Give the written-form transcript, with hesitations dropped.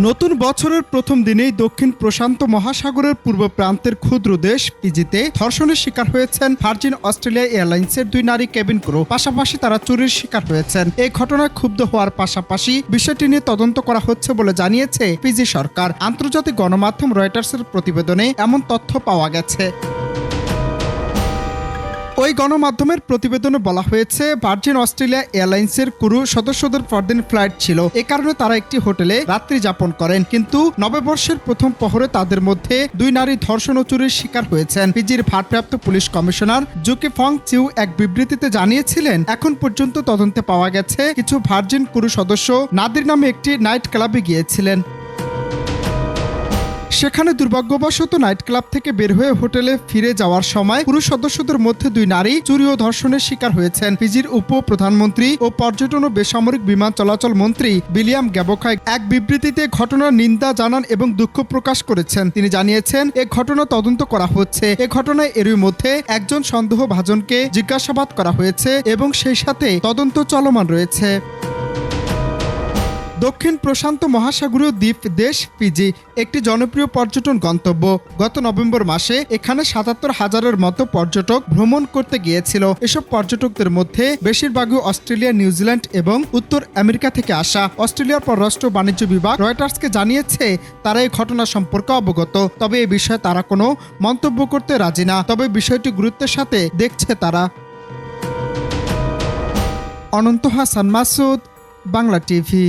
নতুন বছরের প্রথম দিনেই দক্ষিণ প্রশান্ত মহাসাগরের পূর্ব প্রান্তের ক্ষুদ্র দেশ ফিজিতে ধর্ষণের শিকার হয়েছেন ভার্জিন অস্ট্রেলিয়া এয়ারলাইন্সের 2 নারী কেবিন ক্রু। পাশাপাশি তারা চুরির শিকার হয়েছেন। এই ঘটনায় ক্ষুব্ধ হওয়ার পাশাপাশি বিষয়টি নিয়ে তদন্ত করা হচ্ছে বলে জানিয়েছে ফিজি সরকার। আন্তর্জাতিক গণমাধ্যম রয়টার্সের প্রতিবেদনে এমন তথ্য পাওয়া গেছে। ওই গণমাধ্যমের প্রতিবেদনে বলা হয়েছে, ভার্জিন অস্ট্রেলিয়া এয়ারলাইন্সের ক্রু সদস্যদের পরদিন ফ্লাইট ছিল। এ কারণে তারা একটি হোটেলে রাত্রি যাপন করেন, কিন্তু নববর্ষের প্রথম প্রহরে তাদের মধ্যে 2 নারী ধর্ষণ ও চুরির শিকার হয়েছেন। ফিজির ভারপ্রাপ্ত পুলিশ কমিশনার জুকি ফং চিউ এক বিবৃতিতে জানিয়েছিলেন, এখন পর্যন্ত তদন্তে পাওয়া গেছে কিছু ভার্জিন ক্রু সদস্য নাদির নামে একটি নাইট ক্লাবে গিয়েছিলেন। সেখানে দুর্ভাগ্যবশত নাইট ক্লাব থেকে বের হয়ে হোটেলে ফিরে যাওয়ার সময় পুরুষ সদস্যদের মধ্যে 2 নারী চুরি ও ধর্ষণের শিকার হয়েছেন। ফিজির উপ-প্রধানমন্ত্রী ও পর্যটন ও বেসামরিক বিমান চলাচল মন্ত্রী উইলিয়াম গ্যাবোকাই এক বিবৃতিতে ঘটনার নিন্দা জানান এবং দুঃখ প্রকাশ করেছেন। তিনি জানিয়েছেন, এ ঘটনা তদন্ত করা হচ্ছে। এ ঘটনায় এরই মধ্যে একজন সন্দেহভাজনকে জিজ্ঞাসাবাদ করা হয়েছে এবং সেই সাথে তদন্ত চলমান রয়েছে। দক্ষিণ প্রশান্ত মহাসাগরীয় দ্বীপ দেশ ফিজি একটি জনপ্রিয় পর্যটন গন্তব্য। গত নভেম্বর মাসে এখানে ৭৭,০০০-এর মতো পর্যটক ভ্রমণ করতে গিয়েছিল। এসব পর্যটকদের মধ্যে বেশিরভাগই অস্ট্রেলিয়া, নিউজিল্যান্ড এবং উত্তর আমেরিকা থেকে আসা। অস্ট্রেলিয়ার পররাষ্ট্র বাণিজ্য বিভাগ রয়টার্সকে জানিয়েছে, তারা এই ঘটনা সম্পর্কে অবগত, তবে এ বিষয়ে তারা কোনো মন্তব্য করতে রাজি না। তবে বিষয়টি গুরুত্বের সাথে দেখছে তারা। অনন্ত হাসান মাসুদ, বাংলা টিভি।